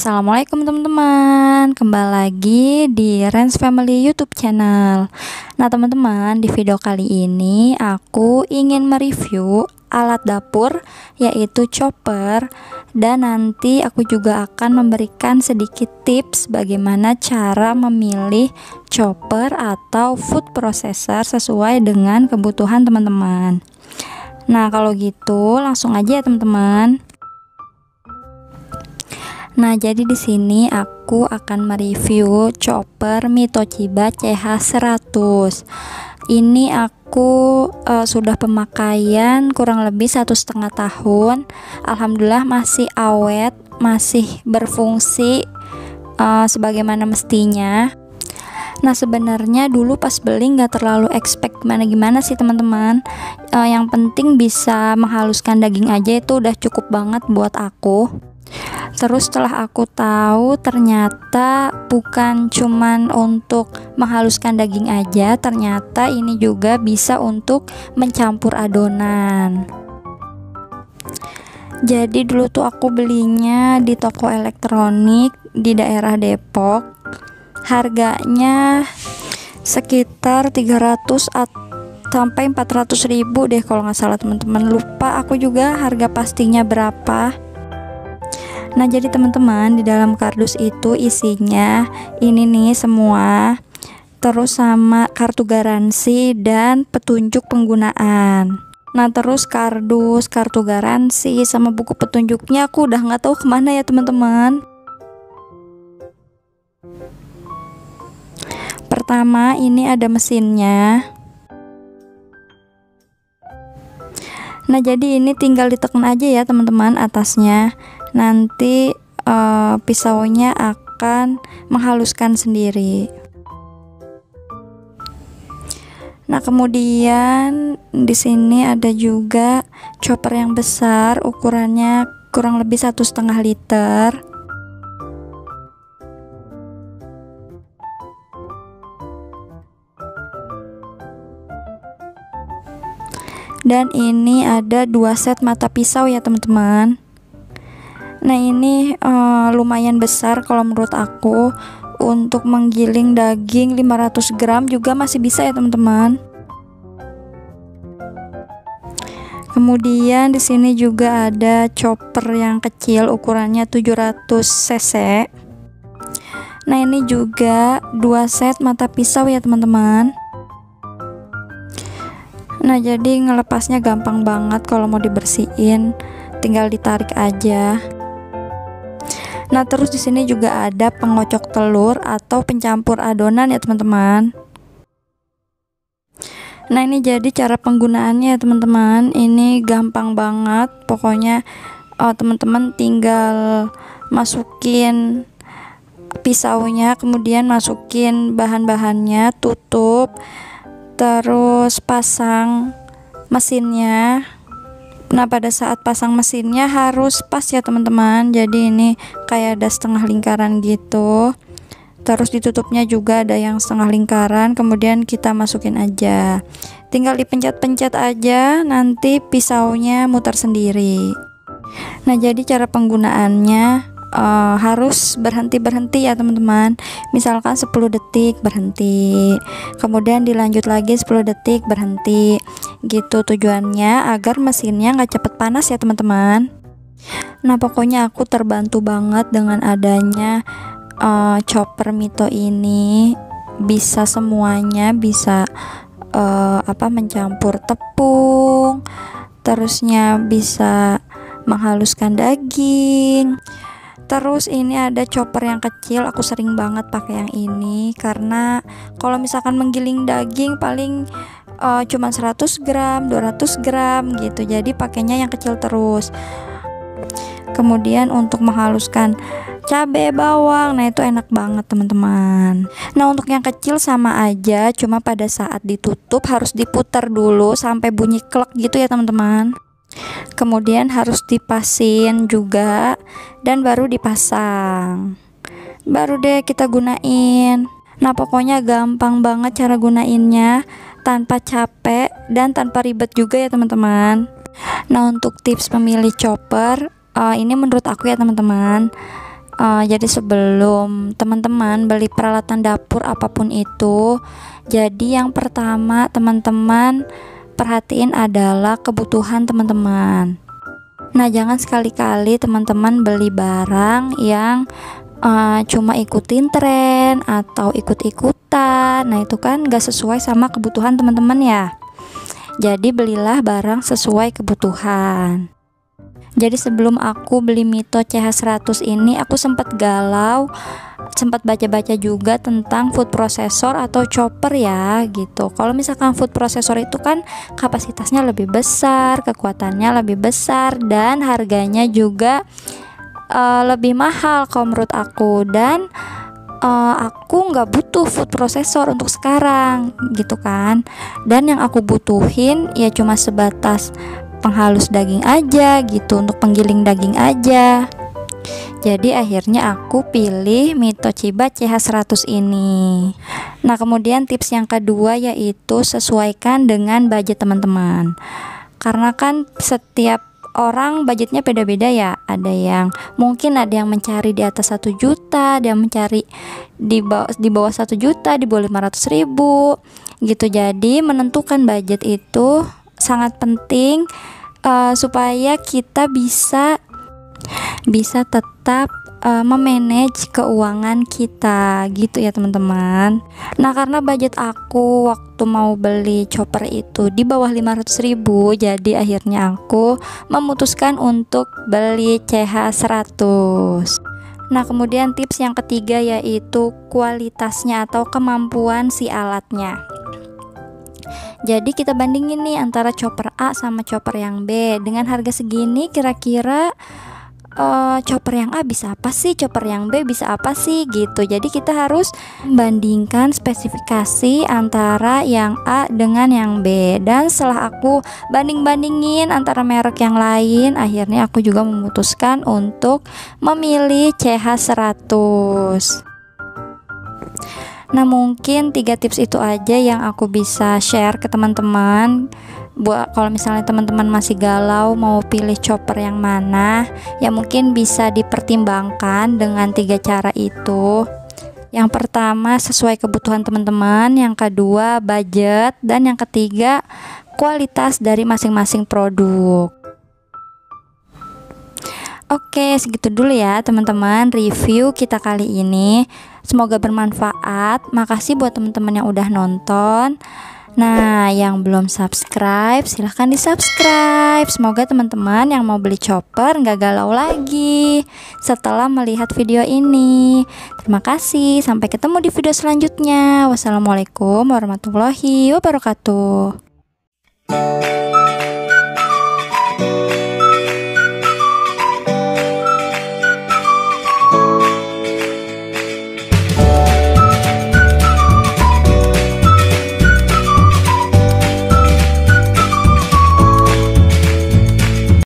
Assalamualaikum teman-teman, kembali lagi di Rens Family YouTube channel. Nah teman-teman, di video kali ini aku ingin mereview alat dapur yaitu chopper, dan nanti aku juga akan memberikan sedikit tips bagaimana cara memilih chopper atau food processor sesuai dengan kebutuhan teman-teman. Nah kalau gitu langsung aja ya teman-teman. Nah, jadi di sini aku akan mereview chopper Mitoshiba CH100. Ini aku sudah pemakaian kurang lebih 1,5 tahun. Alhamdulillah masih awet, masih berfungsi sebagaimana mestinya. Nah sebenarnya dulu pas beli nggak terlalu expect gimana sih teman-teman. Yang penting bisa menghaluskan daging aja itu udah cukup banget buat aku. Terus setelah aku tahu ternyata bukan cuman untuk menghaluskan daging aja, ternyata ini juga bisa untuk mencampur adonan. Jadi dulu tuh aku belinya di toko elektronik di daerah Depok. Harganya sekitar 300 sampai 400 ribu deh kalau nggak salah teman-teman. Lupa aku juga harga pastinya berapa. Nah jadi teman-teman, di dalam kardus itu isinya ini nih semua, terus sama kartu garansi dan petunjuk penggunaan. Nah terus kardus, kartu garansi sama buku petunjuknya aku udah nggak tahu kemana ya teman-teman. Pertama ini ada mesinnya. Nah jadi ini tinggal ditekan aja ya teman-teman atasnya. Nanti pisaunya akan menghaluskan sendiri. Nah kemudian di sini ada juga chopper yang besar, ukurannya kurang lebih 1,5 liter. Dan ini ada 2 set mata pisau ya teman-teman. Nah ini lumayan besar kalau menurut aku. Untuk menggiling daging 500 gram juga masih bisa ya teman-teman. Kemudian di sini juga ada chopper yang kecil, ukurannya 700 cc. Nah ini juga 2 set mata pisau ya teman-teman. Nah jadi ngelepasnya gampang banget, kalau mau dibersihin tinggal ditarik aja. Nah terus di sini juga ada pengocok telur atau pencampur adonan ya teman-teman. Nah ini jadi cara penggunaannya ya teman-teman. Ini gampang banget, pokoknya teman-teman tinggal masukin pisaunya, kemudian masukin bahan-bahannya, tutup, terus pasang mesinnya. Nah pada saat pasang mesinnya harus pas ya teman-teman. Jadi ini kayak ada setengah lingkaran gitu. Terus ditutupnya juga ada yang setengah lingkaran. Kemudian kita masukin aja. Tinggal dipencet-pencet aja, nanti pisaunya muter sendiri. Nah jadi cara penggunaannya harus berhenti-berhenti ya teman-teman. Misalkan 10 detik berhenti, kemudian dilanjut lagi 10 detik berhenti. Gitu tujuannya agar mesinnya nggak cepet panas ya teman-teman. Nah pokoknya aku terbantu banget dengan adanya chopper Mito ini. Bisa semuanya, bisa mencampur tepung, terusnya bisa menghaluskan daging. Terus ini ada chopper yang kecil, aku sering banget pakai yang ini karena kalau misalkan menggiling daging paling cuma 100 gram, 200 gram gitu. Jadi pakainya yang kecil terus. Kemudian untuk menghaluskan cabai, bawang, nah itu enak banget teman-teman. Nah untuk yang kecil sama aja, cuma pada saat ditutup harus diputar dulu sampai bunyi klek gitu ya teman-teman. Kemudian harus dipasin juga dan baru dipasang, baru deh kita gunain. Nah pokoknya gampang banget cara gunainnya, tanpa capek dan tanpa ribet juga ya teman-teman. Nah untuk tips memilih chopper, ini menurut aku ya teman-teman, Jadi sebelum teman-teman beli peralatan dapur apapun itu, jadi yang pertama teman-teman perhatiin adalah kebutuhan teman-teman. Nah, jangan sekali-kali teman-teman beli barang yang cuma ikutin tren atau ikut-ikutan. Nah, itu kan gak sesuai sama kebutuhan teman-teman ya. Jadi belilah barang sesuai kebutuhan. Jadi sebelum aku beli Mito CH100 ini, aku sempat galau, sempat baca-baca juga tentang food processor atau chopper ya gitu. Kalau misalkan food processor itu kan kapasitasnya lebih besar, kekuatannya lebih besar, dan harganya juga lebih mahal kalau menurut aku. Dan aku nggak butuh food processor untuk sekarang gitu kan. Dan yang aku butuhin ya cuma sebatas penghalus daging aja gitu, untuk penggiling daging aja. Jadi akhirnya aku pilih Mito Chiba CH100 ini. Nah, kemudian tips yang kedua yaitu sesuaikan dengan budget teman-teman. Karena kan setiap orang budgetnya beda-beda ya. Ada yang mungkin ada yang mencari di atas 1 juta, ada yang mencari di bawah 1 juta, di bawah 500.000 gitu. Jadi menentukan budget itu sangat penting supaya kita bisa tetap memanage keuangan kita gitu ya teman-teman. Nah, karena budget aku waktu mau beli chopper itu di bawah 500.000, jadi akhirnya aku memutuskan untuk beli CH100. Nah, kemudian tips yang ketiga yaitu kualitasnya atau kemampuan si alatnya. Jadi kita bandingin nih antara chopper A sama chopper yang B. Dengan harga segini kira-kira chopper yang A bisa apa sih, chopper yang B bisa apa sih gitu. Jadi kita harus membandingkan spesifikasi antara yang A dengan yang B. Dan setelah aku banding-bandingin antara merek yang lain, akhirnya aku juga memutuskan untuk memilih CH100. Nah, mungkin 3 tips itu aja yang aku bisa share ke teman-teman. Buat kalau misalnya teman-teman masih galau mau pilih chopper yang mana, ya mungkin bisa dipertimbangkan dengan 3 cara itu. Yang pertama, sesuai kebutuhan teman-teman. Yang kedua, budget. Dan yang ketiga, kualitas dari masing-masing produk. Oke, segitu dulu ya teman-teman review kita kali ini. Semoga bermanfaat. Makasih buat teman-teman yang udah nonton. Nah, yang belum subscribe silahkan di subscribe. Semoga teman-teman yang mau beli chopper nggak galau lagi setelah melihat video ini. Terima kasih, sampai ketemu di video selanjutnya. Wassalamualaikum warahmatullahi wabarakatuh.